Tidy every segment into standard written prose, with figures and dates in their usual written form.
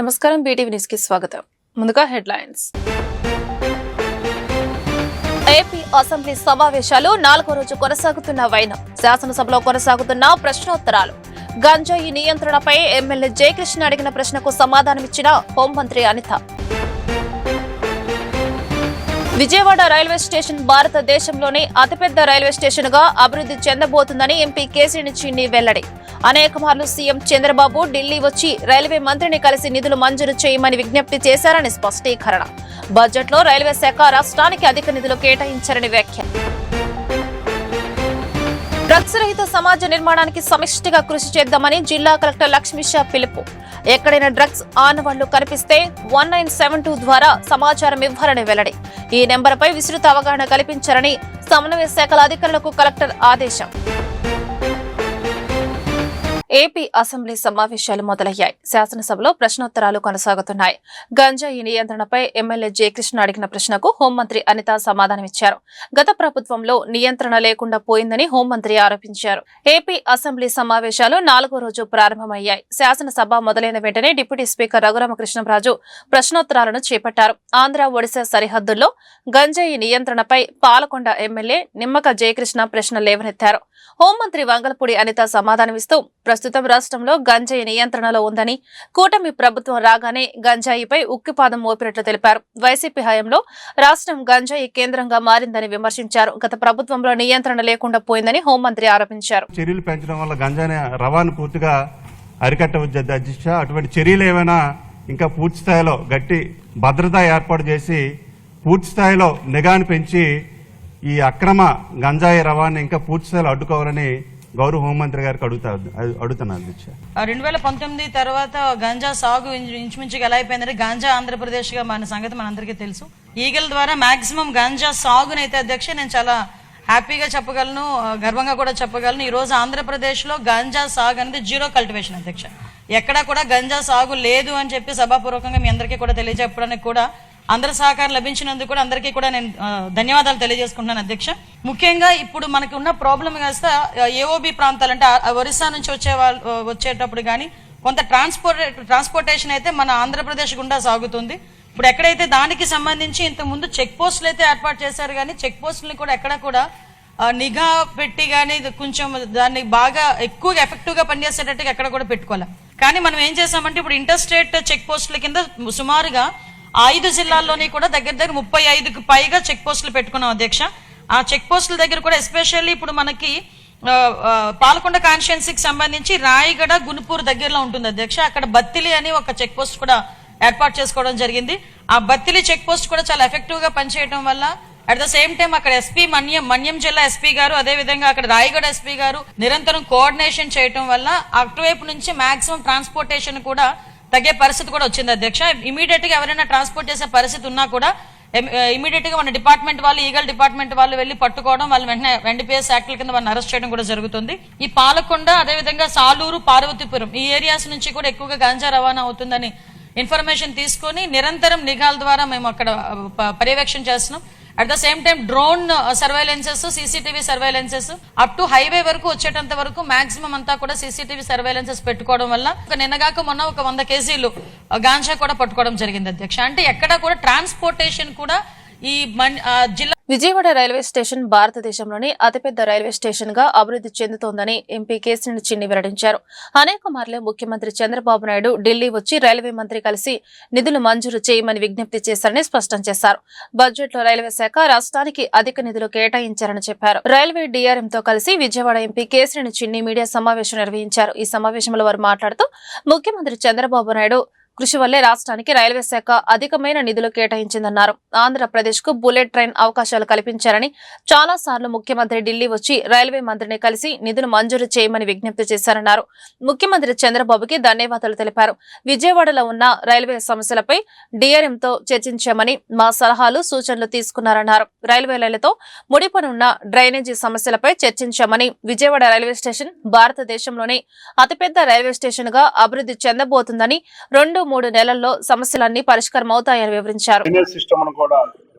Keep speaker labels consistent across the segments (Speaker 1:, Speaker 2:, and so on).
Speaker 1: నమస్కారం BTV news కి స్వాగతం. ముందుగా హెడ్లైన్స్. ఏపీ అసెంబ్లీ సమావేశాలు 4వ రోజు కొనసాగుతున్న వైనం. శాసనసభలో కొనసాగుతున్న ప్రశ్నోత్తరాలు. గంజాయి నియంత్రణపై ఎమ్మెల్యే జయకృష్ణ అడిగిన ప్రశ్నకు సమాధానమిచ్చిన హోంమంత్రి అనిత. విజయవాడ రైల్వే స్టేషన్ భారతదేశంలోనే అతిపెద్ద రైల్వే స్టేషన్ గా అభివృద్ధి చెందబోతుందని ఎంపీ కేశినేని చిన్ని వెల్లడి. అనేక మార్లు సీఎం చంద్రబాబు ఢిల్లీ వచ్చి రైల్వే మంత్రిని కలిసి నిధులు మంజూరు చేయమని విజ్ఞప్తి చేశారని స్పష్టీకరణ. బడ్జెట్ లో రైల్వే శాఖ రాష్ట్రానికి అధిక నిధులు కేటాయించారని వ్యాఖ్య. డ్రగ్స్ రహిత సమాజ నిర్మాణానికి సమిష్టిగా కృషి చేద్దామని జిల్లా కలెక్టర్ లక్ష్మీషా పిలుపు. ఎక్కడైనా డ్రగ్స్ ఆనవాళ్లు కనిపిస్తే 1972 ద్వారా సమాచారం ఇవ్వాలని వెల్లడి. ఈ నెంబర్పై విస్తృత అవగాహన కల్పించారని సమన్వయ శాఖల అధికారులకు కలెక్టర్ ఆదేశం. ఏపీ అసెంబ్లీ సమావేశాలు మొదలయ్యాయి. శాసనసభలో ప్రశ్నోత్తరాలు కొనసాగుతున్నాయి. గంజాయి నియంత్రణపై ఎమ్మెల్యే జయకృష్ణ అడిగిన ప్రశ్నకు హోంమంత్రి అనిత సమాధానమిచ్చారు. గత ప్రభుత్వంలో నియంత్రణ లేకుండా పోయిందని హోంమంత్రి ఆరోపించారు. ఏపీ అసెంబ్లీ సమావేశాలు 4వ రోజు ప్రారంభమయ్యాయి. శాసనసభ మొదలైన వెంటనే డిప్యూటీ స్పీకర్ రఘురామకృష్ణంరాజు ప్రశ్నోత్తరాలను చేపట్టారు. ఆంధ్ర ఒడిశా సరిహద్దుల్లో గంజాయి నియంత్రణపై పాలకొండ ఎమ్మెల్యే నిమ్మక జయకృష్ణ ప్రశ్న లేవనెత్తారు. హోంమంత్రి వంగలపూడి అనిత సమాధానమిస్తూ ప్రస్తుతం రాష్ట్రంలో గంజాయి నియంత్రణలో ఉందని, కూటమి ప్రభుత్వం రాగానే గంజాయిపై ఉక్కిపాదం మోపినట్లు తెలిపారు. వైసీపీ హయాంలో రాష్ట్రం గంజాయి కేంద్రంగా మారిందని విమర్శించారు. గత ప్రభుత్వంలో నియంత్రణ లేకుండా పోయిందని హోంమంత్రి ఆరోపించారు.
Speaker 2: చర్యలు పెంచడం వల్ల గంజాయి రవాణా పూర్తిగా అరికట్టవచ్చు అధ్యక్ష. అటువంటి చర్యలు ఏమైనా ఇంకా పూర్తి స్థాయిలో గట్టి భద్రత ఏర్పాటు చేసి పూర్తి స్థాయిలో నిఘాను పెంచి ఈ అక్రమ గంజాయి రవాణా ఇంకా పూర్తి స్థాయిలో అడ్డుకోవాలని గౌరవ హోంమంత్రి గారికి అడుగుతున్నాను అధ్యక్ష.
Speaker 3: 2019 తర్వాత గంజా సాగు ఇంచుమించుగా ఎలా అయిపోయిందంటే గంజా ఆంధ్రప్రదేశ్ గా మన సంగతి మనందరికీ తెలుసు. ఈగల ద్వారా మాక్సిమం గంజా సాగునైతే అధ్యక్ష నేను చాలా హ్యాపీగా చెప్పగలను, గర్వంగా కూడా చెప్పగలను. ఈ రోజు ఆంధ్రప్రదేశ్ లో గంజా సాగు అనేది జీరో కల్టివేషన్ అధ్యక్ష. ఎక్కడా కూడా గంజా సాగు లేదు అని చెప్పి సభాపూర్వకంగా మీ అందరికీ కూడా తెలియజెప్పడానికి కూడా అందరి సహకారం లభించినందుకు కూడా అందరికీ కూడా నేను ధన్యవాదాలు తెలియజేసుకుంటున్నాను అధ్యక్ష. ముఖ్యంగా ఇప్పుడు మనకి ఉన్న ప్రాబ్లం కాస్త ఏఓబి ప్రాంతాలు అంటే ఒరిస్సా నుంచి వచ్చేటప్పుడు కానీ కొంత ట్రాన్స్పోర్టేషన్ అయితే మన ఆంధ్రప్రదేశ్ గుండా సాగుతుంది. ఇప్పుడు ఎక్కడైతే దానికి సంబంధించి ఇంతకుముందు చెక్ పోస్టులు అయితే ఏర్పాటు చేశారు కానీ చెక్ పోస్టులను కూడా ఎక్కడ కూడా నిఘా పెట్టి కానీ కొంచెం దాన్ని బాగా ఎక్కువగా ఎఫెక్టివ్ గా పనిచేసేటట్టుగా ఎక్కడ కూడా పెట్టుకోవాలి. కానీ మనం ఏం చేసామంటే ఇప్పుడు ఇంటర్ స్టేట్ చెక్ పోస్టుల కింద సుమారుగా 5 జిల్లాల్లోని కూడా దగ్గర 35కు పైగా చెక్ పోస్టులు పెట్టుకున్నాం అధ్యక్ష. ఆ చెక్ పోస్టుల దగ్గర కూడా ఎస్పెషల్లీ ఇప్పుడు మనకి పాలకొండ కాన్స్టిట్యుయెన్సీకి సంబంధించి రాయగడ గునుపూర్ దగ్గరలో ఉంటుంది అధ్యక్ష. అక్కడ బత్తిలి అని ఒక చెక్ పోస్ట్ కూడా ఏర్పాటు చేసుకోవడం జరిగింది. ఆ బత్తిలి చెక్ పోస్ట్ కూడా చాలా ఎఫెక్టివ్ గా పనిచేయడం వల్ల అట్ ద సేమ్ టైం అక్కడ ఎస్పీ మన్యం జిల్లా ఎస్పీ గారు అదే విధంగా అక్కడ రాయగడ ఎస్పీ గారు నిరంతరం కోఆర్డినేషన్ చేయడం వల్ల అటువైపు నుంచి మాక్సిమం ట్రాన్స్పోర్టేషన్ కూడా తగ్గే పరిస్థితి కూడా వచ్చింది అధ్యక్ష. ఇమీడియట్ గా ఎవరైనా ట్రాన్స్పోర్ట్ చేసే పరిస్థితి ఉన్నా కూడా ఇమీడియట్ గా మన డిపార్ట్మెంట్ వాళ్ళు ఈగల్ డిపార్ట్మెంట్ వాళ్ళు వెళ్లి పట్టుకోవడం, వాళ్ళు వెంటనే ఎన్డీపీఎస్ యాక్ట్ల కింద వాళ్ళని అరెస్ట్ చేయడం కూడా జరుగుతుంది. ఈ పాలకొండ అదేవిధంగా సాలూరు పార్వతీపురం ఈ ఏరియాస్ నుంచి కూడా ఎక్కువగా గాంజా రవాణా అవుతుందని ఇన్ఫర్మేషన్ తీసుకుని నిరంతరం నిఘాల ద్వారా మేము అక్కడ పర్యవేక్షణ చేస్తున్నాం. At the same time drone surveillances, CCTV surveillances up to highway వరకు వచ్చేటంత వరకు మాక్సిమం అంతా కూడా సీసీటీవీ సర్వైలెన్సెస్ పెట్టుకోవడం వల్ల నిన్నగాక మొన్న ఒక 100 కేజీలు గాంజా కూడా పట్టుకోవడం జరిగింది అధ్యక్ష. అంటే ఎక్కడ కూడా ట్రాన్స్పోర్టేషన్ కూడా ఈ జిల్లా.
Speaker 1: విజయవాడ రైల్వే స్టేషన్ భారతదేశంలోని అతిపెద్ద రైల్వే స్టేషన్ గా అభివృద్ధి చెందుతోందని ఎంపీ కేశినేని చిన్ని వెల్లడించారు. అనేక మార్లు ముఖ్యమంత్రి చంద్రబాబు నాయుడు ఢిల్లీ వచ్చి రైల్వే మంత్రి కలిసి నిధులు మంజూరు చేయమని విజ్ఞప్తి చేశారని స్పష్టం చేశారు. బడ్జెట్ లో రైల్వే శాఖ రాష్ట్రానికి అధిక నిధులు కేటాయించారని చెప్పారు. రైల్వే డీఆర్ఎంతో కలిసి విజయవాడ ఎంపీ కేశినేని చిన్ని మీడియా సమావేశం నిర్వహించారు. ఈ సమావేశంలో వారు మాట్లాడుతూ ముఖ్యమంత్రి చంద్రబాబు నాయుడు కృషి వల్లే రాష్ట్రానికి రైల్వే శాఖ అధికమైన నిధులు కేటాయించిందన్నారు. ఆంధ్రప్రదేశ్ కు బుల్లెట్ ట్రైన్ అవకాశాలు కల్పించారని చాలా సార్లు ముఖ్యమంత్రి ఢిల్లీ వచ్చి రైల్వే మంత్రిని కలిసి నిధులు మంజూరు చేయమని విజ్ఞప్తి చేశారన్నారు. ముఖ్యమంత్రి చంద్రబాబుకి ధన్యవాదాలు తెలిపారు. విజయవాడలో ఉన్న రైల్వే సమస్యలపై డీఆర్ఎంతో చర్చించామని మా సలహాలు సూచనలు తీసుకున్నారన్నారు. రైల్వే లైన్లతో ముడిపనున్న డ్రైనేజీ సమస్యలపై చర్చించామని, విజయవాడ రైల్వే స్టేషన్ భారతదేశంలోనే అతిపెద్ద రైల్వే స్టేషన్ గా అభివృద్ధి చెందబోతుందని 2-3 నెలల్లో సమస్యలన్నీ పరిష్కారం అవుతాయని వివరించారు.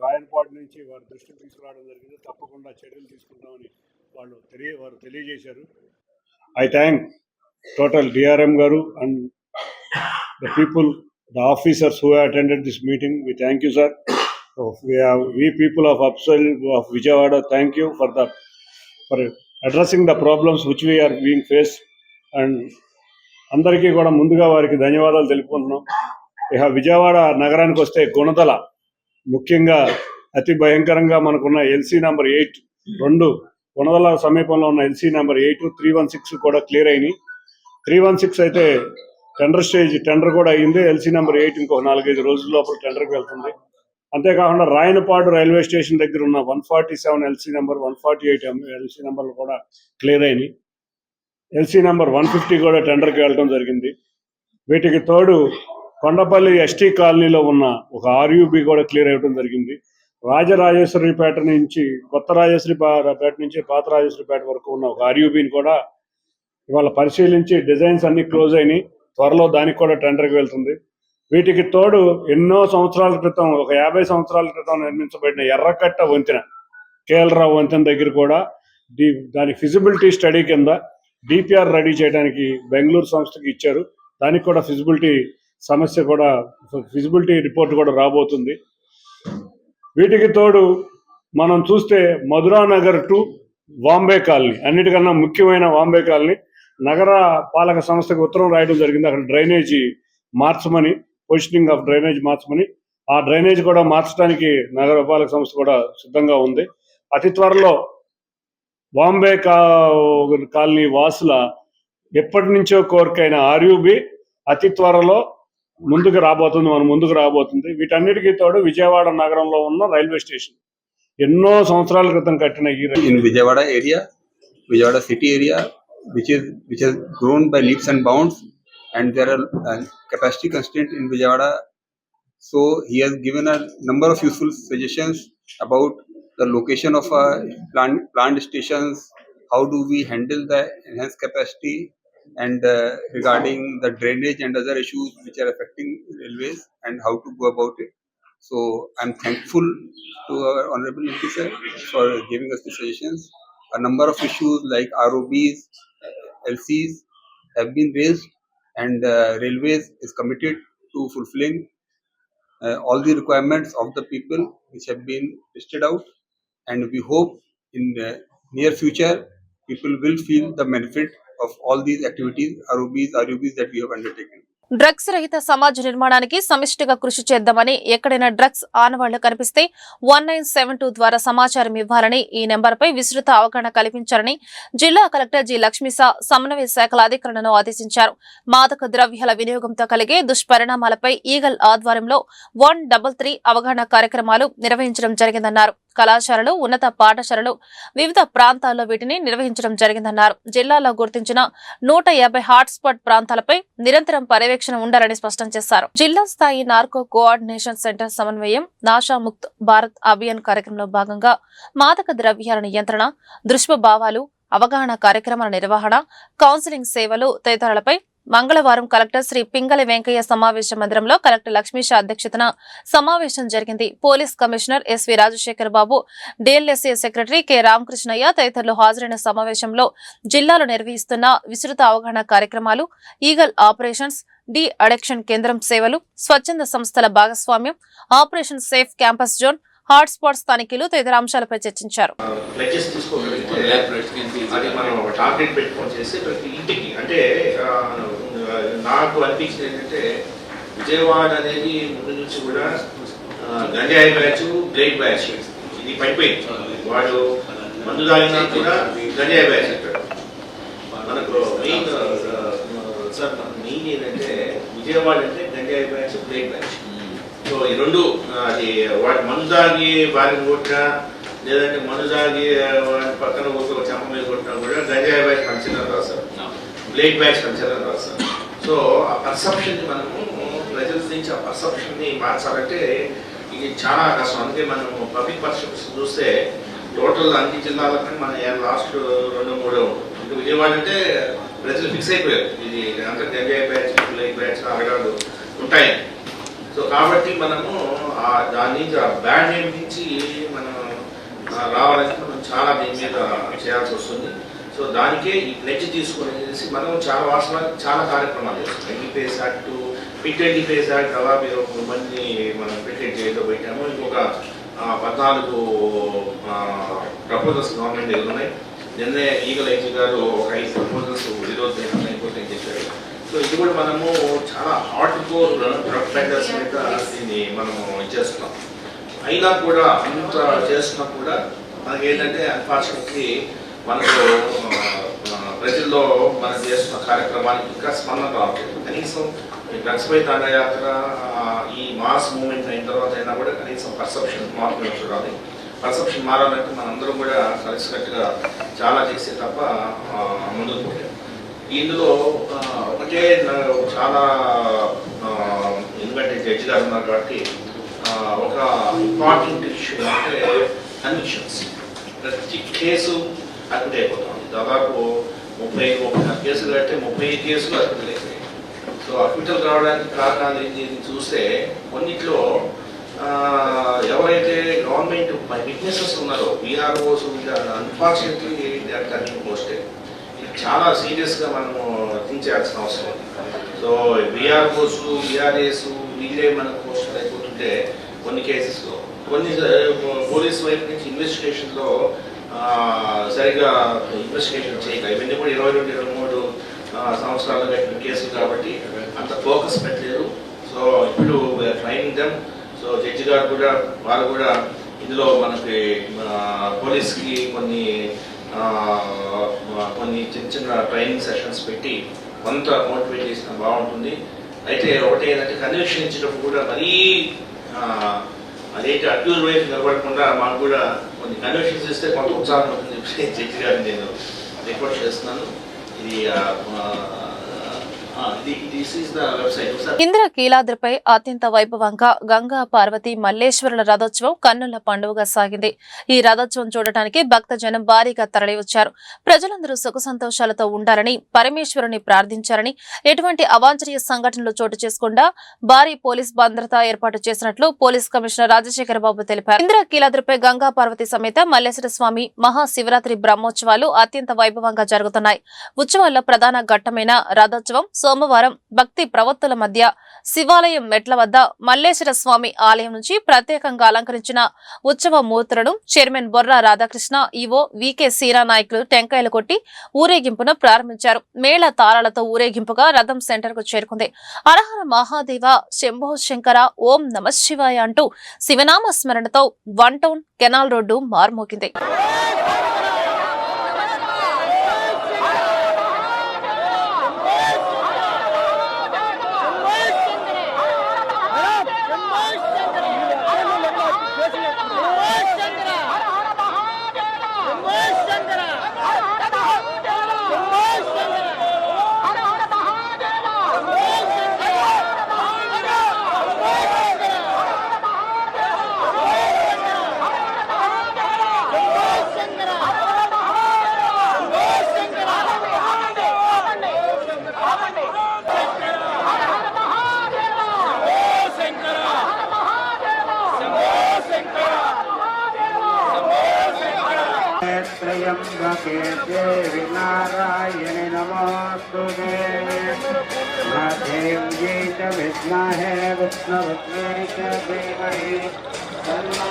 Speaker 4: రాయనపాటి నుంచి వారి దృష్టికి తీసుకురావడం జరిగింది. తప్పకుండా చర్యలు తీసుకుంటామని వారు తెలియజేశారు. ఐ థ్యాంక్ టోటల్ డిఆర్ఎం గారు and the people the officers who have attended this meeting. We thank you, sir. So we people of Upsal of Vijayawada, thank you for addressing the problems which we are being faced. And అందరికీ కూడా ముందుగా వారికి ధన్యవాదాలు తెలుపుకుంటున్నాం. ఇక విజయవాడ నగరానికి వస్తే గుణదల ముఖ్యంగా అతి భయంకరంగా మనకున్న ఎల్సీ నెంబర్ 8 2 గుణదల సమీపంలో ఉన్న ఎల్సీ నెంబర్ 8 316 కూడా క్లియర్ అయినాయి. 316 అయితే టెండర్ కూడా అయ్యింది. ఎల్సీ నెంబర్ 8 ఇంకొక 4-5 రోజుల లోపల టెండర్కి వెళ్తుంది. అంతేకాకుండా రాయనపాడు రైల్వే స్టేషన్ దగ్గర ఉన్న 147 ఎల్సీ నెంబర్ 148 ఎల్సీ నెంబర్లు కూడా క్లియర్ అయినాయి. ఎల్సీ నెంబర్ 150 కూడా టెండర్కి వెళ్ళడం జరిగింది. వీటికి తోడు కొండపల్లి ఎస్టీ కాలనీలో ఉన్న ఒక ఆర్యూబీ కూడా క్లియర్ అవ్వడం జరిగింది. రాజరాజేశ్వరిపేట నుంచి కొత్త రాజేశ్వరిపేట నుంచి పాత రాజేశ్వరిపేట వరకు ఉన్న ఒక ఆర్యూబీని కూడా ఇవాళ పరిశీలించి డిజైన్స్ అన్ని క్లోజ్ అయినాయి. త్వరలో దానికి కూడా టెండర్కి వెళ్తుంది. వీటికి తోడు ఎన్నో సంవత్సరాల క్రితం ఒక 50 సంవత్సరాల క్రితం నిర్మించబడిన ఎర్రకట్ట వంతెన కేఎల్రావు వంతెన దగ్గర కూడా దాని ఫిజిబిలిటీ స్టడీ కింద డిపిఆర్ రెడీ చేయడానికి బెంగళూరు సంస్థకి ఇచ్చారు. దానికి కూడా ఫిజిబిలిటీ రిపోర్ట్ కూడా రాబోతుంది. వీటికి తోడు మనం చూస్తే మధురానగర్ టు వాంబే కాలనీ, అన్నిటికన్నా ముఖ్యమైన వాంబే కాలనీ నగర పాలక సంస్థకు ఉత్తరం రాయడం జరిగింది. అక్కడ డ్రైనేజీ మార్చమని, పొజిషనింగ్ ఆఫ్ డ్రైనేజ్ మార్చమని. ఆ డ్రైనేజ్ కూడా మార్చడానికి నగర పాలక సంస్థ కూడా సిద్ధంగా ఉంది. అతి త్వరలో బాంబే కాలనీ వాసుల ఎప్పటి నుంచో కోరికైన ఆర్యూబీ అతి త్వరలో ముందుకు రాబోతుంది. వీటన్నిటికీ తోడు విజయవాడ నగరంలో ఉన్న రైల్వే స్టేషన్ ఎన్నో సంవత్సరాల క్రితం కట్టిన ఈ
Speaker 5: in Vijayawada city area, which has grown by leaps and bounds, and there are capacity constraints in Vijayawada. So he has given a number of useful suggestions about the location of planned stations, how do we handle the enhanced capacity, and regarding the drainage and other issues which are affecting railways and how to go about it. So I'm thankful to our Honorable MP sir for giving us the suggestions. A number of issues like ROBs, LCs have been raised, and Railways is committed to fulfilling all the requirements of the people which have been listed out, and we hope in the near future people will feel the benefit of all these activities, ROBs that we have undertaken.
Speaker 1: Drugs రహిత సమాజ నిర్మాణానికి సమిష్టిగా కృషి చేద్దామని, ఎక్కడైనా drugs ఆనవాళ్లు కనిపిస్తే 1972 ద్వారా సమాచారం ఇవ్వాలని, ఈ నెంబర్పై విస్తృత అవగాహన కల్పించాలని జిల్లా కలెక్టర్ జి లక్ష్మీసా సమన్వయ శాఖల అధికారులను ఆదేశించారు. మాదక ద్రవ్యాల వినియోగంతో కలిగే దుష్పరిణామాలపై ఈగల్ ఆధ్వర్యంలో 133 అవగాహన కార్యక్రమాలు నిర్వహించడం జరిగిందన్నారు. కళాశాలలు, ఉన్నత పాఠశాలలు వివిధ ప్రాంతాల్లో వీటిని నిర్వహించడం జరిగిందన్నారు. జిల్లాలో గుర్తించిన 150 హాట్స్పాట్ ప్రాంతాలపై నిరంతరం పర్యవేక్షణ ఉండాలని స్పష్టం చేశారు. జిల్లా స్థాయి నార్కో కోఆర్డినేషన్ సెంటర్ సమన్వయం నాషాముక్త్ భారత్ అభియాన్ కార్యక్రమంలో భాగంగా మాదక ద్రవ్యాల నియంత్రణ, దుష్ప్రభావాలు, అవగాహన కార్యక్రమాల నిర్వహణ, కౌన్సిలింగ్ సేవలు తదితరాలపై మంగళవారం కలెక్టర్ శ్రీ పింగళి వెంకయ్య సమావేశ మందిరంలో కలెక్టర్ లక్ష్మీషా అధ్యక్షతన సమావేశం జరిగింది. పోలీస్ కమిషనర్ ఎస్వి రాజశేఖర్ బాబు, డిఎల్ఎస్ఏ సెక్రటరీ కె రామకృష్ణయ్య తదితరులు హాజరైన సమావేశంలో జిల్లాలో నిర్వహిస్తున్న విస్తృత అవగాహన కార్యక్రమాలు, ఈగల్ ఆపరేషన్స్, డి అడిక్షన్ కేంద్రం సేవలు, స్వచ్ఛంద సంస్థల భాగస్వామ్యం, operation safe campus zone, hotspots తనిఖీలు తదితర అంశాలపై చర్చించారు.
Speaker 6: నాకు అనిపించింది ఏంటంటే విజయవాడ అనేది ముందు నుంచి కూడా గంజాయి బ్యాచ్, బ్లేడ్ బ్యాచ్ ఇది పడిపోయింది. వాడు మందు తాగినా కూడా గంజాయి బ్యాచ్ అంటాడు. మనకు మెయిన్ ఏంటంటే విజయవాడ అంటే గంజాయి బ్యాచ్, బ్లేడ్ బ్యాచ్. సో ఈ రెండు అది వాటి మందు తాగి వారిని కొట్టినా, లేదంటే మందు తాగి వాటి పక్కన ఒక చెంప మీద కొట్టినా కూడా గంజాయి బ్యాచ్ కన్సిడర్ రాస్తారు, బ్లేడ్ బ్యాచ్ కన్సిడర్ రాస్తారు. సో ఆ పర్సెప్షన్ని మనము ప్రజల నుంచి ఆ పర్సెప్షన్ని మార్చాలంటే ఇది చాలా కష్టం. అందుకే మనం పబ్లిక్ పర్సెప్షన్ చూస్తే టోటల్ అన్ని జిల్లాలకి మన లాస్ట్ 2-3 ఇంకా విజయవాడ అంటే ప్రజలు ఫిక్స్ అయిపోయారు ఇది అంతా గంజాయి బ్యాచ్, బ్లేడ్ బ్యాచ్ అరగాలు ఉంటాయి. సో కాబట్టి మనము దాని నుంచి ఆ బ్యాడ్ నేమ్ నుంచి మనం రావాలంటే మనం చాలా దీని మీద చేయాల్సి వస్తుంది. సో దానికే ఈ ప్లెడ్జ్ తీసుకునేసి మనం చాలా కార్యక్రమాలు చేస్తాం. ఎన్ఈపీఎస్ యాక్ట్, పిట్ డిఫెన్స్ యాక్ట్ అలా మీరు 3 మందిని మనం పికెట్ జైల్లో పెట్టాము. ఇంకొక 14 ప్రపోజల్స్ గవర్నమెంట్ దగ్గర ఉన్నాయి. నిన్నే ఈగల్ ఐజీ గారు ఒక 5 ప్రపోజల్స్ ఈరోజు హైకోర్టు చెప్పారు. సో ఇది కూడా మనము చాలా హార్డ్ కోర్ డ్రగ్ పెండర్స్ మీద దీన్ని మనము చేస్తున్నాం. అయినా కూడా అంత చేస్తున్నా కూడా మనకి ఏంటంటే అన్ఫార్చునేట్లీ మనకు ప్రజల్లో మనం చేస్తున్న కార్యక్రమానికి ఇంకా స్పందన రావట్లేదు. కనీసం డ్రగ్స్ పై దండయాత్ర ఈ మాస్ మూవ్మెంట్ అయిన తర్వాత అయినా కూడా కనీసం పర్సెప్షన్ మార్పు చూడాలి. పర్సెప్షన్ మారాలంటే మనందరం కూడా కలిసికట్టుగా చాలా చేసే తప్ప ముందుకు పోలేదు. ఇందులో ఒకటే చాలా ఎందుకంటే జడ్జి గారు ఉన్నారు కాబట్టి ఒక ఇంపార్టెంట్ ఇష్యూ అంటే కన్విక్షన్స్. ప్రతి కేసు అడ్మిట్ అయిపోతుంది. దాదాపు 30-36 కేసులు అంటే 30 కేసులు అడ్మిట్ అయిపోయాయి. సో అడ్మిటల్ కావడానికి కారణాలు ఏంటి చూస్తే కొన్నిట్లో ఎవరైతే గవర్నమెంట్ విట్నెసెస్ ఉన్నారో VROs unfortunately they are turning posted. ఇది చాలా సీరియస్గా మనము థింక్ చేయాల్సిన అవసరం ఉంది. సో విఆర్ఓస్ విఆర్ఏస్ వీళ్ళే మనకు పోస్టెడ్ అయిపోతుంటే కొన్ని కేసెస్లో కొన్ని పోలీస్ వైపు నుంచి ఇన్వెస్టిగేషన్లో సరిగా ఇన్వెస్టిగేషన్ చేయక ఇవన్నీ కూడా 22-23 సంవత్సరాలు కట్టిన కేసులు కాబట్టి అంత ఫోకస్ పెట్టలేదు. సో ఇప్పుడు ట్రైనింగ్ దెమ్. సో జడ్జి గారు కూడా వారు కూడా ఇందులో మనకి పోలీస్కి కొన్ని చిన్న చిన్న ట్రైనింగ్ సెషన్స్ పెట్టి కొంత మోటివేట్ చేసిన బాగుంటుంది. అయితే ఒకటి ఏంటంటే కన్విక్షన్ ఇచ్చినప్పుడు కూడా మరీ అదేంటి అక్యూజ్ వైపు నిలబడకుండా మాకు కూడా కొన్ని కన్విక్షన్స్ ఇస్తే కొంత ఉత్సాహం ఉంటుంది చెప్పి జడ్జి గారిని నేను రిక్వెస్ట్ చేస్తున్నాను.
Speaker 1: ఇంద్ర కీలాద్రిపై అత్యంత వైభవంగా గంగా పార్వతి మల్లేశ్వరుల రథోత్సవం కన్నుల పండుగగా సాగింది. ఈ రథోత్సవం చూడటానికి భక్తజనం భారీగా తరలివచ్చారు. ప్రజలందరూ సుఖ సంతోషాలతో ఉండాలని పరమేశ్వరుని ప్రార్థించారని, ఎటువంటి అవాంఛనీయ సంఘటనలు చోటు చేసుకుండా భారీ పోలీస్ భద్రత ఏర్పాటు చేసినట్లు పోలీస్ కమిషనర్ రాజశేఖర బాబు తెలిపారు. ఇంద్ర కీలాద్రిపై గంగా పార్వతి సమేత మల్లేశ్వర స్వామి మహాశివరాత్రి బ్రహ్మోత్సవాలు అత్యంత వైభవంగా జరుగుతున్నాయి. ఉత్సవాల్లో ప్రధాన ఘట్టమైన రథోత్సవం సోమవారం భక్తి ప్రవక్తుల మధ్య శివాలయం మెట్ల వద్ద మల్లేశ్వర స్వామి ఆలయం నుంచి ప్రత్యేకంగా అలంకరించిన ఉత్సవ మూర్తులను chairman Borra Radhakrishna, EO VK Seera నాయకులు టెంకాయలు కొట్టి ఊరేగింపును ప్రారంభించారు. మేళ తాళాలతో ఊరేగింపుగా రథం సెంటర్ కు చేరుకుంది. హరహర మహాదేవ, శంభో శంకర, ఓం నమ శివాయ అంటూ శివనామ స్మరణతో 1 టౌన్ కెనాల్ రోడ్డు మార్మోగింది.
Speaker 7: नारायण नमोस्तुते देव्यै च विद्महे विष्णुपत्न्यै च धीमहि तन्नो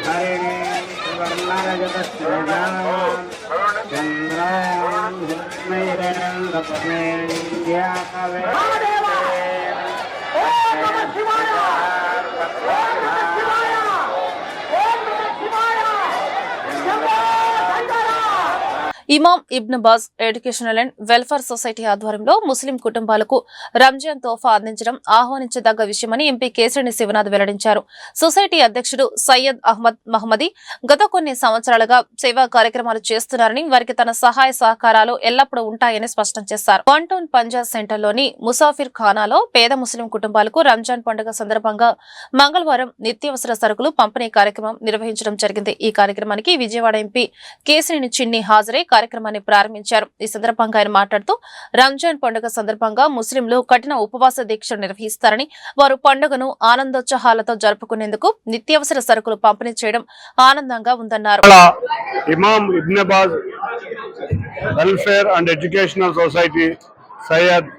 Speaker 7: हरिणे सुवर्णरजतस्रजां चन्द्रां हिरण्यपद्मेन्द्याकवे Imam Ibn Baz educational and welfare society ఆధ్వర్యంలో ముస్లిం కుటుంబాలకు రంజాన్ తోఫా అందించడం ఆహ్వానించదగ్గ విషయమని ఎంపీ కేశినేని శివనాథ్ వెల్లడించారు. సొసైటీ అధ్యక్షుడు సయ్యద్ అహ్మద్ మహమ్మదీ గత కొన్ని సంవత్సరాలుగా సేవా కార్యక్రమాలు చేస్తున్నారని, వారికి తన సహాయ సహకారాలు ఎల్లప్పుడూ ఉంటాయని స్పష్టం చేశారు. 1 టౌన్ పంజాబ్ సెంటర్లోని ముసాఫిర్ ఖానాలో పేద ముస్లిం కుటుంబాలకు రంజాన్ పండుగ సందర్భంగా మంగళవారం నిత్యావసర సరుకులు పంపిణీ కార్యక్రమం నిర్వహించడం జరిగింది. ఈ కార్యక్రమానికి విజయవాడ ఎంపీ కేశినేని చిన్ని హాజరై
Speaker 1: కార్యక్రమాన్ని ప్రారంభించారు. ఈ సందర్భంగా ఆయన మాట్లాడుతూ రంజాన్ పండుగ సందర్భంగా ముస్లింలు కఠిన ఉపవాస దీక్ష నిర్వహిస్తారని, వారు పండుగను ఆనందోత్సాహాలతో జరుపుకునేందుకు నిత్యావసర సరుకులు పంపిణీ చేయడం ఆనందంగా ఉందన్నారు.
Speaker 4: Imam Ibn Baz welfare and educational society Syed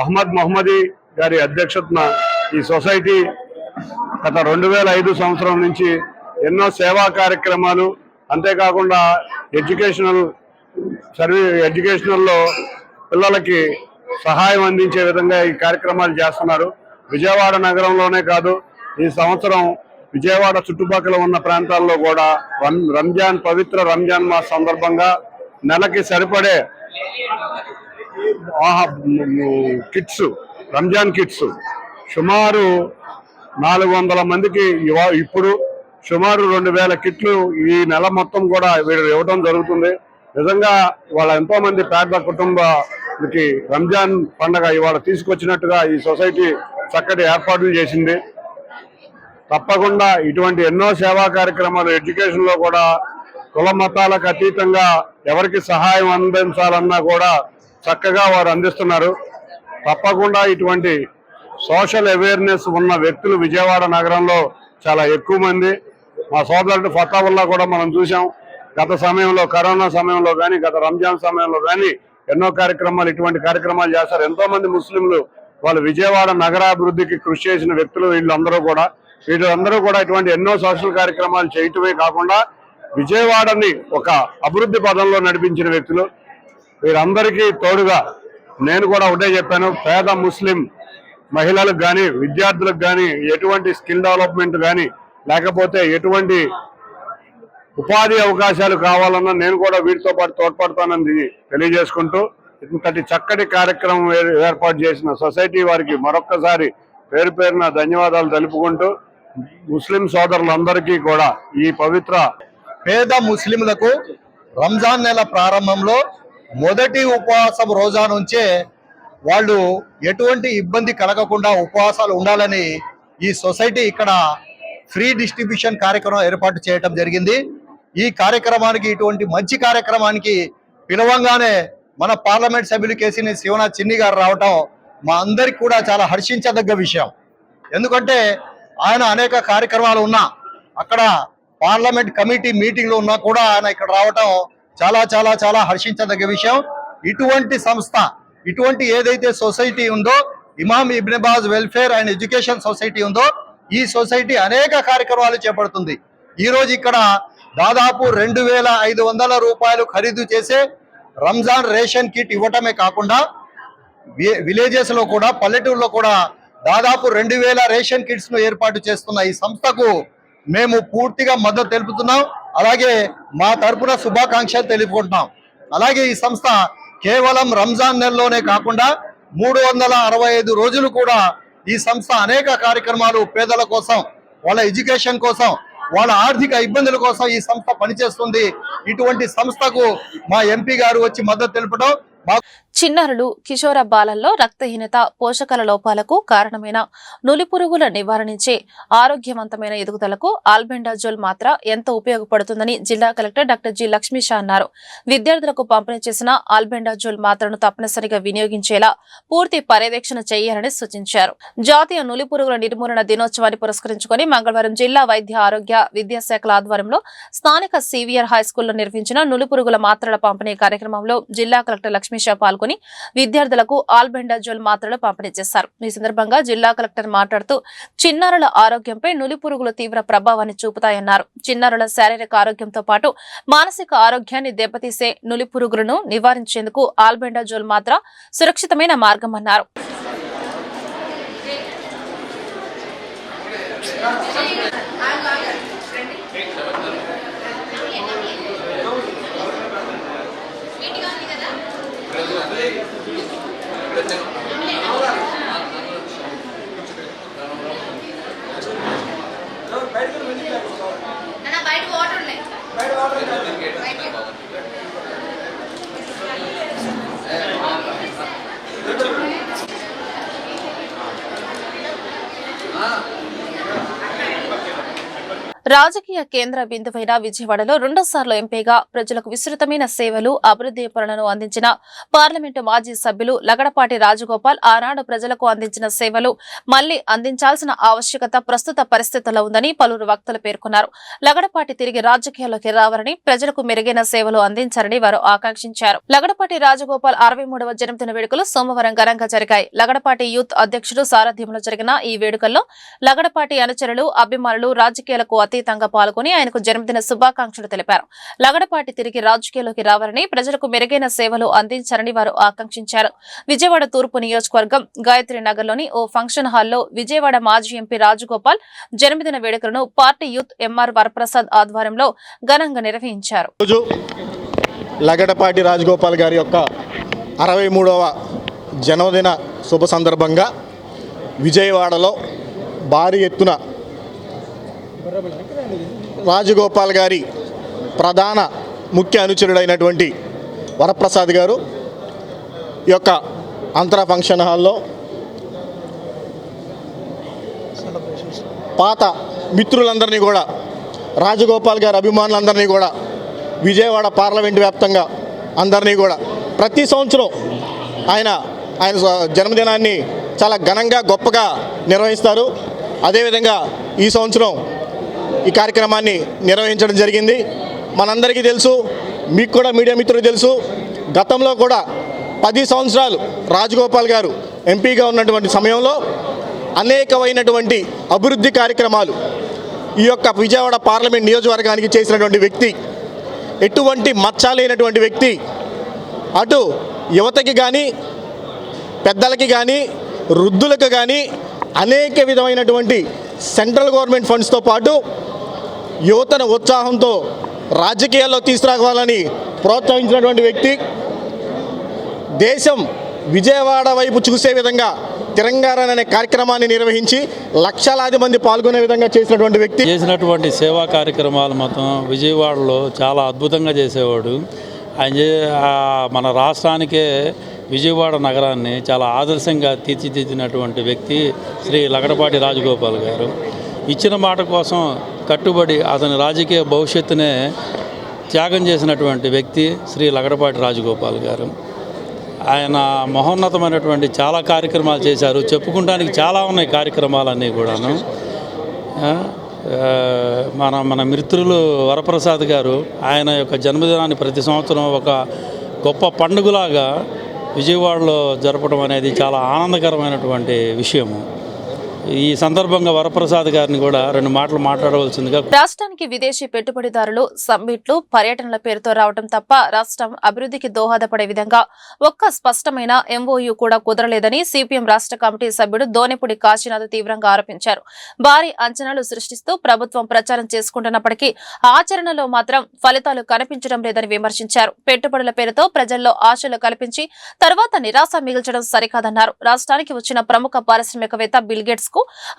Speaker 4: Ahmed Mohammadi గారి అధ్యక్షతన ఈ సొసైటీ గత 2005 సంవత్సరం నుంచి ఎన్నో సేవా కార్యక్రమాలు, అంతేకాకుండా ఎడ్యుకేషనల్లో పిల్లలకి సహాయం అందించే విధంగా ఈ కార్యక్రమాలు చేస్తున్నారు. విజయవాడ నగరంలోనే కాదు, ఈ సంవత్సరం విజయవాడ చుట్టుపక్కల ఉన్న ప్రాంతాల్లో కూడా పవిత్ర రంజాన్ మాస సందర్భంగా నెలకి సరిపడే కిట్స్, రంజాన్ కిట్స్ సుమారు 400 మందికి ఇప్పుడు సుమారు 2000 కిట్లు ఈ నెల మొత్తం కూడా వీళ్ళు ఇవ్వడం జరుగుతుంది. నిజంగా వాళ్ళ ఎంతో మంది పేద కుటుంబానికి రంజాన్ పండుగ ఇవాళ తీసుకొచ్చినట్టుగా ఈ సొసైటీ చక్కటి ఏర్పాట్లు చేసింది. తప్పకుండా ఇటువంటి ఎన్నో సేవా కార్యక్రమాలు ఎడ్యుకేషన్ లో కూడా కుల మతాలకు అతీతంగా ఎవరికి సహాయం అందించాలన్నా కూడా చక్కగా వారు అందిస్తున్నారు. తప్పకుండా ఇటువంటి సోషల్ అవేర్నెస్ ఉన్న వ్యక్తులు విజయవాడ నగరంలో చాలా ఎక్కువ మంది. మా సోదరుడు ఫతావుల్లా కూడా మనం చూసాం. గత సమయంలో కరోనా సమయంలో కానీ, గత రంజాన్ సమయంలో కానీ ఎన్నో కార్యక్రమాలు, ఇటువంటి కార్యక్రమాలు చేస్తారు. ఎంతో మంది ముస్లింలు వాళ్ళు విజయవాడ నగరాభివృద్ధికి కృషి చేసిన వ్యక్తులు వీళ్ళందరూ కూడా ఇటువంటి ఎన్నో సోషల్ కార్యక్రమాలు చేయటమే కాకుండా విజయవాడని ఒక అభివృద్ధి పదంలో నడిపించిన వ్యక్తులు. వీరందరికీ తోడుగా నేను కూడా ఒకటే చెప్పాను, పేద ముస్లిం మహిళలకు కానీ, విద్యార్థులకు కానీ ఎటువంటి స్కిల్ డెవలప్మెంట్ కానీ, లేకపోతే ఎటువంటి ఉపాధి అవకాశాలు కావాలన్నా నేను కూడా వీటితో పాటు తోడ్పడతానని తెలియజేసుకుంటూ, ఇంతటి చక్కటి కార్యక్రమం ఏర్పాటు చేసిన సొసైటీ వారికి మరొక్కసారి పేరు పేరున ధన్యవాదాలు తెలుపుకుంటూ, ముస్లిం సోదరులందరికీ కూడా ఈ పవిత్ర
Speaker 8: పేద ముస్లింలకు రంజాన్ నెల ప్రారంభంలో మొదటి ఉపవాసం రోజా నుంచే వాళ్ళు ఎటువంటి ఇబ్బంది కలగకుండా ఉపవాసాలు ఉండాలని ఈ సొసైటీ ఇక్కడ ఫ్రీ డిస్ట్రిబ్యూషన్ కార్యక్రమం ఏర్పాటు చేయడం జరిగింది. ఈ కార్యక్రమానికి, ఇటువంటి మంచి కార్యక్రమానికి పిలవంగానే మన పార్లమెంట్ సభ్యులు కేసీని శివనాథ్ చిన్ని గారు రావటం మా అందరికి కూడా చాలా హర్షించదగ్గ విషయం. ఎందుకంటే ఆయన అనేక కార్యక్రమాలు ఉన్నా, అక్కడ పార్లమెంట్ కమిటీ మీటింగ్లు ఉన్నా కూడా ఆయన ఇక్కడ రావటం చాలా చాలా చాలా హర్షించదగ్గ విషయం. ఇటువంటి సంస్థ, ఇటువంటి ఏదైతే సొసైటీ ఉందో, Imam Ibn Baz welfare and education society ఉందో, ఈ సొసైటీ అనేక కార్యక్రమాలు చేపడుతుంది. ఈ రోజు ఇక్కడ దాదాపు 2500 రూపాయలు ఖరీదు చేసే రంజాన్ రేషన్ కిట్ ఇవ్వటమే కాకుండా విలేజెస్ లో కూడా, పల్లెటూరులో కూడా దాదాపు 2000 రేషన్ కిట్స్ ను ఏర్పాటు చేస్తున్న ఈ సంస్థకు మేము పూర్తిగా మద్దతు తెలుపుతున్నాం. అలాగే మా తరపున శుభాకాంక్షలు తెలుపుకుంటున్నాం. అలాగే ఈ సంస్థ కేవలం రంజాన్ నెలలోనే కాకుండా 365 రోజులు కూడా ఈ సంస్థ అనేక కార్యక్రమాలు పేదల కోసం, వాళ్ళ ఎడ్యుకేషన్ కోసం, వాళ్ళ ఆర్థిక ఇబ్బందుల కోసం ఈ సంస్థ పనిచేస్తుంది. ఇటువంటి సంస్థకు మా ఎంపీ గారు వచ్చి మద్దతు తెలుపడం
Speaker 1: చిన్నారులు, కిషోర బాలల్లో రక్తహీనత, పోషకాల లోపాలకు కారణమైన నులిపురుగుల నివారణించే ఆరోగ్యవంతమైన ఎదుగుదలకు ఆల్బెండాజోల్ మాత్ర ఎంతో ఉపయోగపడుతుందని జిల్లా కలెక్టర్ డాక్టర్ జి లక్ష్మీషా అన్నారు. విద్యార్థులకు పంపిణీ చేసిన ఆల్బెండాజోల్ మాత్రను తప్పనిసరిగా వినియోగించేలా పూర్తి పర్యవేక్షణ చేయాలని సూచించారు. జాతీయ నులిపురుగుల నిర్మూలన దినోత్సవాన్ని పురస్కరించుకుని మంగళవారం జిల్లా వైద్య ఆరోగ్య విద్యాశాఖల ఆధ్వర్యంలో స్థానిక సివిఆర్ హైస్కూల్లో నిర్వహించిన నులిపురుగుల మాత్రల పంపిణీ కార్యక్రమంలో జిల్లా కలెక్టర్ లక్ష్మీషా పాల్గొని విద్యార్థులకు ఆల్బెండాజోల్ మాత్రలు పంపిణీ చేశారు. ఈ సందర్భంగా జిల్లా కలెక్టర్ మాట్లాడుతూ చిన్నారుల ఆరోగ్యంపై నులిపురుగులు తీవ్ర ప్రభావాన్ని చూపుతాయన్నారు. చిన్నారుల శారీరక ఆరోగ్యంతో పాటు మానసిక ఆరోగ్యాన్ని దెబ్బతీసే నులిపురుగులను నివారించేందుకు ఆల్బెండాజోల్ మాత్ర సురక్షితమైన మార్గమన్నారు. రాజకీయ కేంద్ర బిందువైన విజయవాడలో రెండోసార్లు ఎంపీగా ప్రజలకు విస్తృతమైన సేవలు అభివృద్ధి పనులను అందించిన పార్లమెంటు మాజీ సభ్యులు లగడపాటి రాజగోపాల్ ఆనాడు ప్రజలకు అందించిన సేవలు మళ్లీ అందించాల్సిన ఆవశ్యకత ప్రస్తుత పరిస్థితుల్లో ఉందని పలువురు వక్తలు పేర్కొన్నారు. లగడపాటి తిరిగి రాజకీయాల్లోకి రావాలని, ప్రజలకు మెరుగైన సేవలు అందించారని వారు ఆకాంక్షించారు. లగడపాటి రాజగోపాల్ 63వ జన్మదిన వేడుకలు సోమవారం ఘనంగా జరిగాయి. లగడపాటి యూత్ అధ్యక్షుడు సారథ్యంలో జరిగిన ఈ వేడుకల్లో లగడపాటి అనుచరులు, అభిమానులు రాజకీయాలకు అతీతంగా పాల్గొని ఆయనకు జన్మదిన శుభాకాంక్షలు తెలిపారు. లగడపాటి తిరిగి రాజకీయాల్లోకి రావాలని, ప్రజలకు మెరుగైన సేవలు అందించారని వారు ఆకాంక్షించారు. విజయవాడ తూర్పు నియోజకవర్గం గాయత్రి నగర్లోని ఓ ఫంక్షన్ హాల్లో విజయవాడ మాజీ ఎంపీ రాజగోపాల్ జన్మదిన వేడుకలను పార్టీ యూత్ ఎంఆర్ వరప్రసాద్ ఆధ్వర్యంలో ఘనంగా నిర్వహించారు.
Speaker 8: లగడపాటి రాజగోపాల్ గారి యొక్క 63వ జన్మదిన శుభ సందర్భంగా విజయవాడలో భారీ ఎత్తున రాజగోపాల్ గారి ప్రధాన ముఖ్య అనుచరుడైనటువంటి వరప్రసాద్ గారు ఈ యొక్క అంతర ఫంక్షన్ హాల్లో పాత మిత్రులందరినీ కూడా, రాజగోపాల్ గారి అభిమానులందరినీ కూడా, విజయవాడ పార్లమెంటు వ్యాప్తంగా అందరినీ కూడా ప్రతి సంవత్సరం ఆయన జన్మదినాన్ని చాలా ఘనంగా గొప్పగా నిర్వహిస్తారు. అదేవిధంగా ఈ సంవత్సరం ఈ కార్యక్రమాన్ని నిర్వహించడం జరిగింది. మనందరికీ తెలుసు, మీకు కూడా మీడియా మిత్రులకు తెలుసు, గతంలో కూడా 10 సంవత్సరాలు రాజగోపాల్ గారు ఎంపీగా ఉన్నటువంటి సమయంలో అనేకమైనటువంటి అభివృద్ధి కార్యక్రమాలు ఈ యొక్క విజయవాడ పార్లమెంట్ నియోజకవర్గానికి చేసినటువంటి వ్యక్తి, ఎటువంటి మచ్చ లేనటువంటి వ్యక్తి. అటు యువతకి కానీ, పెద్దలకి కానీ, వృద్ధులకు కానీ అనేక విధమైనటువంటి సెంట్రల్ గవర్నమెంట్ ఫండ్స్తో పాటు యువతను ఉత్సాహంతో రాజకీయాల్లో తీసుకురావాలని ప్రోత్సహించినటువంటి వ్యక్తి. దేశం విజయవాడ వైపు చూసే విధంగా తెలంగాణ అనే కార్యక్రమాన్ని నిర్వహించి లక్షలాది మంది పాల్గొనే విధంగా చేసినటువంటి వ్యక్తి.
Speaker 9: చేసినటువంటి సేవా కార్యక్రమాలు మొత్తం విజయవాడలో చాలా అద్భుతంగా చేసేవాడు. ఆయన మన రాష్ట్రానికే విజయవాడ నగరాన్ని చాలా ఆదర్శంగా తీర్చిదిద్దినటువంటి వ్యక్తి శ్రీ లగడపాటి రాజగోపాల్ గారు. ఇచ్చిన మాట కోసం కట్టుబడి అతని రాజకీయ భవిష్యత్తునే త్యాగం చేసినటువంటి వ్యక్తి శ్రీ లగడపాటి రాజగోపాల్ గారు. ఆయన మహోన్నతమైనటువంటి చాలా కార్యక్రమాలు చేశారు. చెప్పుకుంటానికి చాలా ఉన్నాయి కార్యక్రమాలన్నీ కూడాను. మన మిత్రులు వరప్రసాద్ గారు ఆయన యొక్క జన్మదినాన్ని ప్రతి సంవత్సరం ఒక గొప్ప పండుగలాగా విజయవాడలో జరపడం అనేది చాలా ఆనందకరమైనటువంటి విషయము. ఈ సందర్భంగా వరప్రసాద్ గారిని కూడా 2 మాటలు మాట్లాడవలసిందిగా.
Speaker 1: రాష్ట్రానికి విదేశీ పెట్టుబడిదారులు సమ్మిట్లు, పర్యటనల పేరుతో రావడం తప్ప రాష్ట్రం అభివృద్ధికి దోహదపడే విధంగా ఒక్క స్పష్టమైన ఎంఓయూ కూడా కుదరలేదని సిపిఎం రాష్ట్ర కమిటీ సభ్యుడు దోనెపూడి కాశీనాథ్ తీవ్రంగా ఆరోపించారు. భారీ అంచనాలు సృష్టిస్తూ ప్రభుత్వం ప్రచారం చేసుకుంటున్నప్పటికీ ఆచరణలో మాత్రం ఫలితాలు కనిపించడం లేదని విమర్శించారు. పెట్టుబడుల పేరుతో ప్రజల్లో ఆశలు కల్పించి తర్వాత నిరాశ మిగిల్చడం సరికాదన్నారు. రాష్ట్రానికి వచ్చిన ప్రముఖ పారిశ్రామికవేత్త బిల్ గేట్స్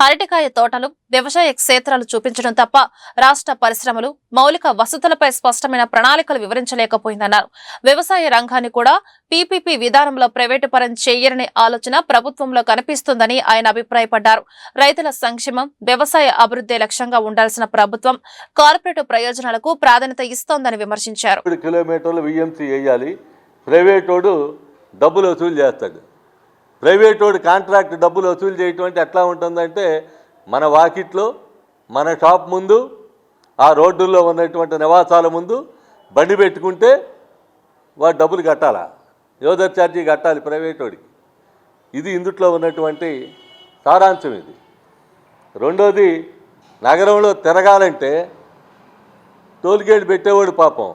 Speaker 1: అరటికాయ తోటలు, వ్యవసాయ క్షేత్రాలు చూపించడం తప్ప రాష్ట్ర పరిశ్రమలు, మౌలిక వసతులపై స్పష్టమైన ప్రణాళికలు వివరించలేకపోయిందన్నారు. వ్యవసాయ రంగాన్ని కూడా పీపీపీ విధానంలో ప్రైవేటు పరం చేయరనే ఆలోచన ప్రభుత్వంలో కనిపిస్తుందని ఆయన అభిప్రాయపడ్డారు. రైతుల సంక్షేమం, వ్యవసాయ అభివృద్ధి లక్ష్యంగా ఉండాల్సిన ప్రభుత్వం కార్పొరేట్ ప్రయోజనాలకు ప్రాధాన్యత ఇస్తోందని విమర్శించారు.
Speaker 10: కిలోమీటర్లు విఎంసీ వేయాలి, ప్రైవేటోడు డబ్బులు వసూలు చేస్తాడు. ప్రైవేటోడు కాంట్రాక్ట్ డబ్బులు వసూలు చేయటం అంటే ఎట్లా ఉంటుందంటే, మన వాకిట్లో, మన షాప్ ముందు, ఆ రోడ్డుల్లో ఉన్నటువంటి నివాసాల ముందు బండి పెట్టుకుంటే వాడు డబ్బులు కట్టాలా, యోధర్ ఛార్జీ కట్టాలి ప్రైవేటోడికి. ఇది ఇందుట్లో ఉన్నటువంటి సారాంశం. ఇది రెండోది, నగరంలో తిరగాలంటే టోల్గేట్ పెట్టేవాడు పాపం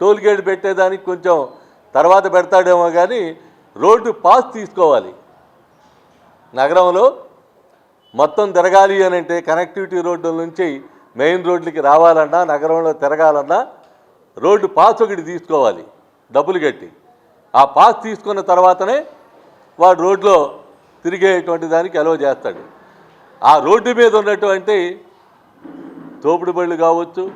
Speaker 10: టోల్గేట్ పెట్టేదానికి కొంచెం తర్వాత పెడతాడేమో కానీ రోడ్డు పాస్ తీసుకోవాలి. నగరంలో మొత్తం తిరగాలి అని అంటే కనెక్టివిటీ రోడ్డుల నుంచి మెయిన్ రోడ్లకి రావాలన్నా, నగరంలో తిరగాలన్నా రోడ్డు పాస్ ఒకటి తీసుకోవాలి డబ్బులు కట్టి. ఆ పాస్ తీసుకున్న తర్వాతనే వాడు రోడ్లో తిరిగేటువంటి దానికి అలౌ చేస్తాడు. ఆ రోడ్డు మీద ఉన్నటువంటి తోపుడు బళ్ళు కావచ్చు,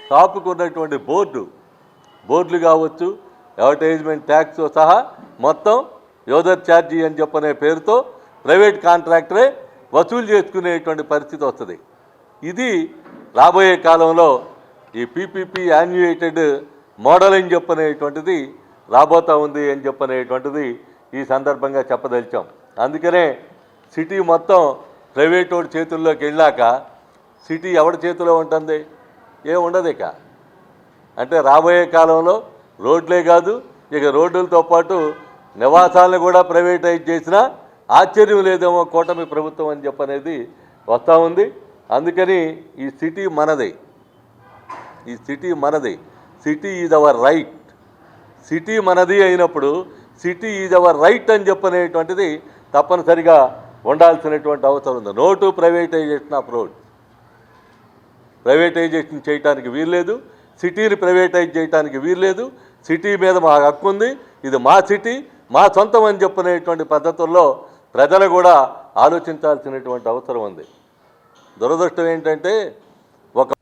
Speaker 10: షాపుకు ఉన్నటువంటి బోర్డులు కావచ్చు, అడ్వర్టైజ్మెంట్ ట్యాక్స్ సహా మొత్తం యోధర్ ఛార్జీ అని చెప్పనే పేరుతో ప్రైవేట్ కాంట్రాక్టరే వసూలు చేసుకునేటువంటి పరిస్థితి వస్తుంది. ఇది రాబోయే కాలంలో ఈ పీపీపీ యాన్యుయేటెడ్ మోడల్ అని చెప్పనేటువంటిది రాబోతా ఉంది అని చెప్పనేటువంటిది ఈ సందర్భంగా చెప్పదలిచాం. అందుకనే సిటీ మొత్తం ప్రైవేట్ వాడి చేతుల్లోకి వెళ్ళాక సిటీ ఎవరి చేతిలో ఉంటుంది? ఏముండదు ఇక. అంటే రాబోయే కాలంలో రోడ్లే కాదు, ఇక రోడ్లతో పాటు నివాసాలను కూడా ప్రైవేటైజ్ చేసినా ఆశ్చర్యం లేదేమో కూటమి ప్రభుత్వం అని చెప్పనేది వస్తూ ఉంది. అందుకని ఈ సిటీ మనదే, ఈ సిటీ మనది. City is our right. City మనది అయినప్పుడు సిటీ ఈజ్ అవర్ రైట్ అని చెప్పనేటువంటిది తప్పనిసరిగా ఉండాల్సినటువంటి అవసరం ఉంది. No to privatization of road. Privatization చేయడానికి వీల్లేదు, సిటీని ప్రైవేటైజ్ చేయడానికి వీల్లేదు. సిటీ మీద మా హక్కు ఉంది, ఇది మా సిటీ, మా సొంతం అని చెప్పనేటువంటి పద్ధతుల్లో ప్రజలు కూడా ఆలోచించాల్సినటువంటి అవసరం ఉంది. దురదృష్టం ఏంటంటే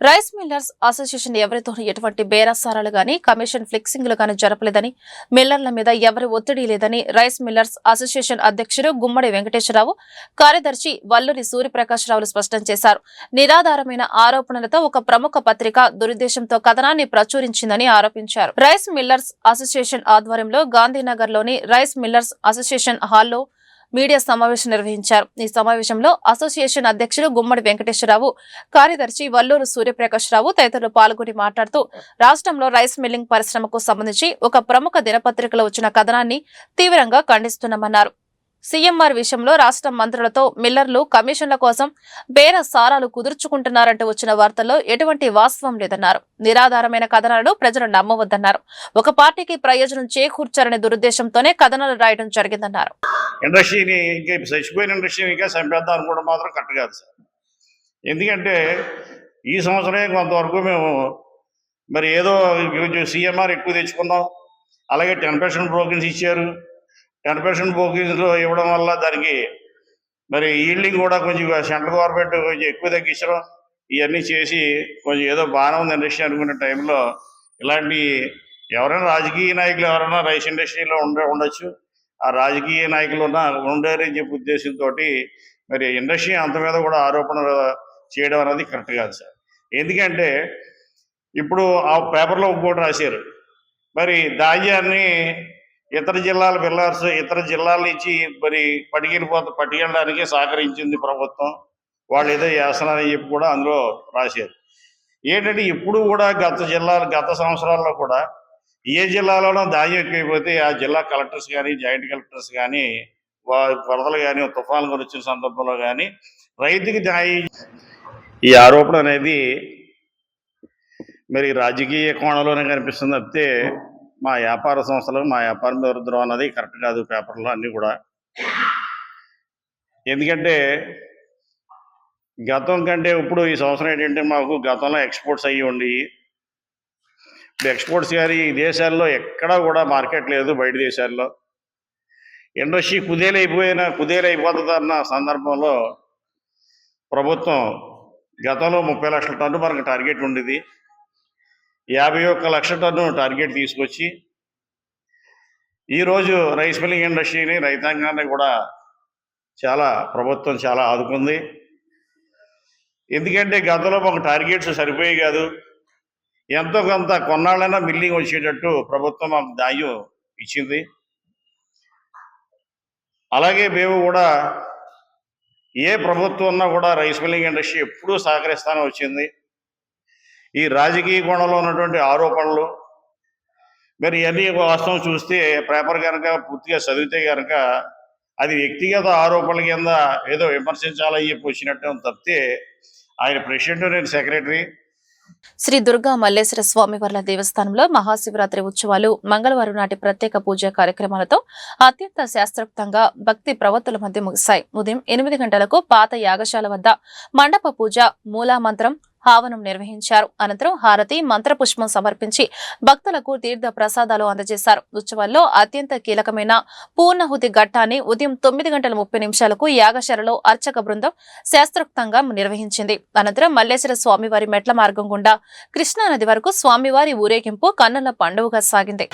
Speaker 1: రైస్ మిల్లర్స్ అసోసియేషన్ ఎవరితోనూ ఎటువంటి బేరసారాలు గాని కమిషన్ ఫ్లిక్సింగ్లు గాని జరపలేదని, మిల్లర్ల మీద ఎవరి ఒత్తిడి లేదని రైస్ మిల్లర్స్ అసోసియేషన్ అధ్యక్షుడు గుమ్మడి వెంకటేశ్వరరావు, కార్యదర్శి వల్లూరి సూర్యప్రకాశ్రావులు స్పష్టం చేశారు. నిరాధారమైన ఆరోపణలతో ఒక ప్రముఖ పత్రిక దురుద్దేశంతో కథనాన్ని ప్రచురించిందని ఆరోపించారు. రైస్ మిల్లర్స్ అసోసియేషన్ ఆధ్వర్యంలో గాంధీనగర్లోని రైస్ మిల్లర్స్ అసోసియేషన్ హాల్లో మీడియా సమావేశం నిర్వహించారు. ఈ సమావేశంలో అసోసియేషన్ అధ్యక్షుడు గుమ్మడి వెంకటేశ్వరరావు, కార్యదర్శి వల్లూరు సూర్యప్రకాశ్రావు తదితరులు పాల్గొని మాట్లాడుతూ రాష్ట్రంలో రైస్ మిల్లింగ్ పరిశ్రమకు సంబంధించి ఒక ప్రముఖ దినపత్రికలో వచ్చిన కథనాన్ని తీవ్రంగా ఖండిస్తున్నామన్నారు. సీఎంఆర్ విషయంలో రాష్ట్ర మంత్రులతో మిల్లర్లు కమిషన్ల కోసం బేరసారాలు కుదుర్చుకుంటున్నారంటూ వచ్చిన వార్తల్లో ఎటువంటి వాస్తవం లేదన్నారు. నిరాధారమైన కథనాలను ప్రజలు నమ్మవద్దన్నారు. ఒక పార్టీకి ప్రయోజనం చేకూర్చారనే దురుద్దేశంతోనే కథనాలు రాయడం జరిగిందన్నారు.
Speaker 11: ఇండస్ట్రీని ఇంకా చచ్చిపోయిన ఇండస్ట్రీని ఇంకా చంపేద్దాం అనుకోవడం మాత్రం కరెక్ట్ కాదు సార్. ఎందుకంటే ఈ సంవత్సరమే కొంతవరకు మేము మరి ఏదో సీఎంఆర్ ఎక్కువ తెచ్చుకున్నాం, అలాగే 10% బ్రోకింగ్స్ ఇచ్చారు. 10% బ్రోకింగ్స్లో ఇవ్వడం వల్ల దానికి మరి ఈల్డింగ్ కూడా కొంచెం సెంట్రల్ గవర్నమెంట్ కొంచెం ఎక్కువ తగ్గించడం, ఇవన్నీ చేసి కొంచెం ఏదో బాగానే ఉంది ఇండస్ట్రీ అనుకునే టైంలో ఇలాంటి ఎవరైనా రాజకీయ నాయకులు ఎవరైనా రైస్ ఇండస్ట్రీలో ఉండొచ్చు, ఆ రాజకీయ నాయకులు ఉండరని చెప్పే ఉద్దేశంతో మరి ఇండస్ట్రీ అంత మీద కూడా ఆరోపణలు చేయడం అనేది కరెక్ట్ కాదు సార్. ఎందుకంటే ఇప్పుడు ఆ పేపర్లో ఇంకోటి రాశారు, మరి ధాన్యాన్ని ఇతర జిల్లాల మిల్లర్స్ ఇతర జిల్లాల నుంచి మరి పట్టుకెళ్ళడానికి సహకరించింది ప్రభుత్వం, వాళ్ళు ఏదో చేస్తున్నారని చెప్పి కూడా అందులో రాశారు. ఏంటంటే ఇప్పుడు కూడా గత సంవత్సరాల్లో కూడా ఏ జిల్లాలోనో ధాన్యం ఎక్కువైపోతే ఆ జిల్లా కలెక్టర్స్ కానీ జాయింట్ కలెక్టర్స్ కానీ వరదలు కానీ తుఫాన్లు కొని వచ్చిన సందర్భంలో కానీ రైతుకి ఈ ఆరోపణ అనేది మరి రాజకీయ కోణంలోనే కనిపిస్తుంది తప్పితే మా వ్యాపార సంస్థలు మా వ్యాపారం దొరుకుతాం అన్నది కరెక్ట్ కాదు. పేపర్లో అన్నీ కూడా ఎందుకంటే గతం కంటే ఇప్పుడు ఈ సంవత్సరం ఏంటంటే మాకు గతంలో ఎక్స్పోర్ట్స్ అయ్యి ఉండి ఇప్పుడు ఎక్స్పోర్ట్స్ కానీ ఈ దేశాల్లో ఎక్కడా కూడా మార్కెట్ లేదు. బయట దేశాల్లో ఇండస్ట్రీ కుదేలైపోతుందన్న సందర్భంలో ప్రభుత్వం గతంలో 30 లక్షల టన్ను మనకు టార్గెట్ ఉండేది, 51 లక్షల టన్ను టార్గెట్ తీసుకొచ్చి ఈరోజు రైస్ మిల్లింగ్ ఇండస్ట్రీని రైతాంగాన్ని కూడా ప్రభుత్వం చాలా ఆదుకుంది. ఎందుకంటే గతంలో మాకు టార్గెట్స్ సరిపోయి కాదు, ఎంతో కొంత కొన్నాళ్ళైనా మిల్లింగ్ వచ్చేటట్టు ప్రభుత్వం మాకు ధాన్యం ఇచ్చింది. అలాగే మేము కూడా ఏ ప్రభుత్వం ఉన్నా కూడా రైస్ మిల్లింగ్ ఇండస్ట్రీ ఎప్పుడూ సహకరిస్తానే వచ్చింది. ఈ రాజకీయ కోణంలో ఉన్నటువంటి ఆరోపణలు మరి ఇవన్నీ వాస్తవం చూస్తే పేపర్ కనుక పూర్తిగా చదివితే కనుక అది వ్యక్తిగత ఆరోపణల కింద ఏదో విమర్శించాలని చెప్పి వచ్చినట్టు తప్పితే ఆయన ప్రెసిడెంట్, నేను సెక్రటరీ.
Speaker 1: శ్రీ దుర్గా మల్లేశ్వర స్వామివార్ల దేవస్థానంలో మహాశివరాత్రి ఉత్సవాలు మంగళవారం నాటి ప్రత్యేక పూజా కార్యక్రమాలతో అత్యంత శాస్త్రోక్తంగా భక్తి ప్రవత్తుల మధ్య ముగిశాయి. ఉదయం 8 గంటలకు పాత యాగశాల వద్ద మండప పూజ, మూలామంత్రం, హావనం నిర్వహించారు. అనంతరం హారతి, మంత్రపుష్పం సమర్పించి భక్తులకు తీర్థ ప్రసాదాలు అందజేశారు. ఉత్సవాల్లో అత్యంత కీలకమైన పూర్ణాహుతి ఘట్టాన్ని ఉదయం 9:30 యాగశాలలో అర్చక బృందం శాస్త్రోక్తంగా నిర్వహించింది. అనంతరం మల్లేశ్వర స్వామివారి మెట్ల మార్గం గుండా కృష్ణానది వరకు స్వామివారి ఊరేగింపు కన్నుల పండుగగా సాగింది.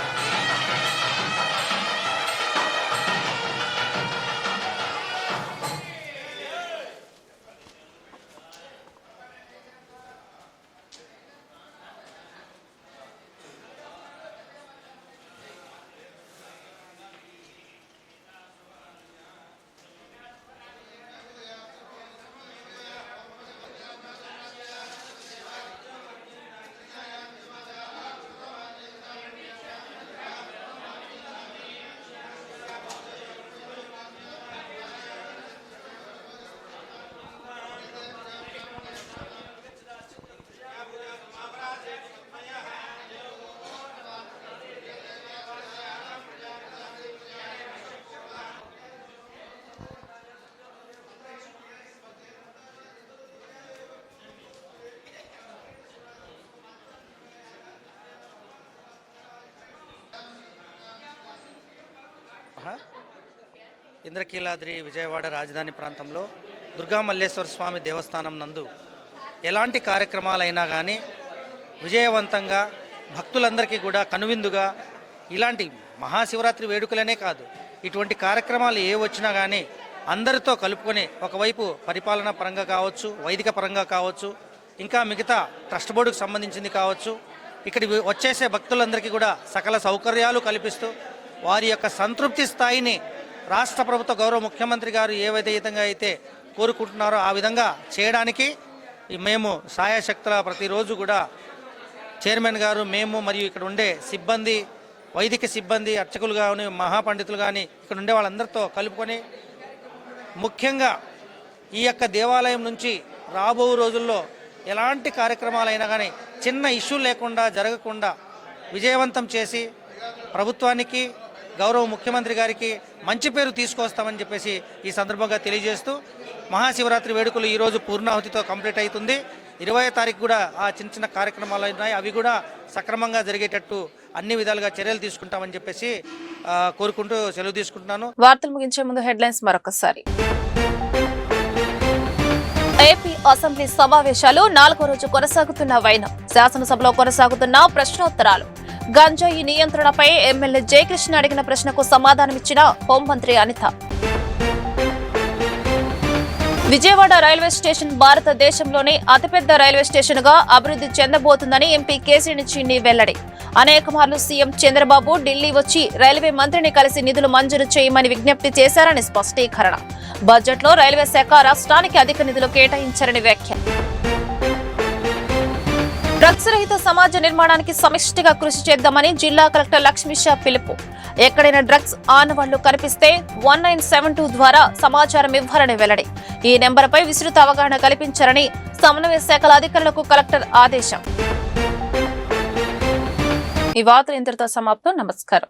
Speaker 12: ఇంద్రకీలాద్రి విజయవాడ రాజధాని ప్రాంతంలో దుర్గా మల్లేశ్వర స్వామి దేవస్థానం నందు ఎలాంటి కార్యక్రమాలైనా కానీ విజయవంతంగా భక్తులందరికీ కూడా కనువిందుగా ఇలాంటి మహాశివరాత్రి వేడుకలనే కాదు, ఇటువంటి కార్యక్రమాలు ఏ వచ్చినా కానీ అందరితో కలుపుకొని ఒకవైపు పరిపాలన పరంగా కావచ్చు, వైదిక పరంగా కావచ్చు, ఇంకా మిగతా ట్రస్ట్ బోర్డుకు సంబంధించింది కావచ్చు, ఇక్కడికి వచ్చేసే భక్తులందరికీ కూడా సకల సౌకర్యాలు కల్పిస్తూ వారి యొక్క సంతృప్తి స్థాయిని రాష్ట్ర ప్రభుత్వ గౌరవ ముఖ్యమంత్రి గారు ఏ విధంగా అయితే కోరుకుంటున్నారో ఆ విధంగా చేయడానికి మేము సాయశక్తుల ప్రతిరోజు కూడా చైర్మన్ గారు, మేము మరియు ఇక్కడ ఉండే సిబ్బంది, వైదిక సిబ్బంది, అర్చకులు కానీ, మహాపండితులు కానీ ఇక్కడ ఉండే వాళ్ళందరితో కలుపుకొని ముఖ్యంగా ఈ యొక్క దేవాలయం నుంచి రాబో రోజుల్లో ఎలాంటి కార్యక్రమాలైనా కానీ చిన్న ఇష్యూ లేకుండా జరగకుండా విజయవంతం చేసి ప్రభుత్వానికి, గౌరవ ముఖ్యమంత్రి గారికి మంచి పేరు తీసుకొస్తామని చెప్పేసి ఈ సందర్భంగా తెలియజేస్తూ మహాశివరాత్రి వేడుకలు ఈరోజు పూర్ణాహుతితో కంప్లీట్ అవుతుంది. 20వ తారీఖు కూడా ఆ చిన్న చిన్న కార్యక్రమాలు ఉన్నాయి, అవి కూడా సక్రమంగా జరిగేటట్టు అన్ని విధాలుగా చర్యలు తీసుకుంటామని చెప్పేసి కోరుకుంటూ సెలవు తీసుకుంటున్నాను.
Speaker 1: వార్తలు ముగించే ముందు హెడ్లైన్స్ మరొకసారి. ఏపీ అసెంబ్లీ సమావేశాలు 4వ రోజు కొనసాగుతున్న వైనం, శాసనసభలో కొనసాగుతున్న ప్రశ్నోత్తరాలు. గంజాయి నియంత్రణపై ఎమ్మెల్యే జయకృష్ణ అడిగిన ప్రశ్నకు సమాధానమిచ్చిన హోంమంత్రి అనిత. విజయవాడ రైల్వే స్టేషన్ భారతదేశంలోనే అతిపెద్ద రైల్వే స్టేషన్ గా అభివృద్ధి చెందబోతుందని ఎంపీ కేసినేని చిన్ని వెల్లడి. అనేక మార్లు సీఎం చంద్రబాబు ఢిల్లీ వచ్చి రైల్వే మంత్రిని కలిసి నిధులు మంజూరు చేయమని విజ్ఞప్తి చేశారని స్పష్టీకరణ. బడ్జెట్లో రైల్వే శాఖ రాష్ట్రానికి అధిక నిధులు కేటాయించారని వ్యాఖ్య. డ్రగ్స్ రహిత సమాజ నిర్మాణానికి సమిష్టిగా కృషి చేద్దామని జిల్లా కలెక్టర్ లక్ష్మీషా పిలుపు. ఎక్కడైనా డ్రగ్స్ ఆనవాళ్లు కనిపిస్తే 1972 ద్వారా సమాచారం ఇవ్వాలని వెల్లడి. ఈ నెంబర్పై విస్తృత అవగాహన కల్పించారని సమన్వయ శాఖల అధికారులకు కలెక్టర్ ఆదేశం. ఈ వార్తలు ఇంతటితో సమాప్తం. నమస్కారం.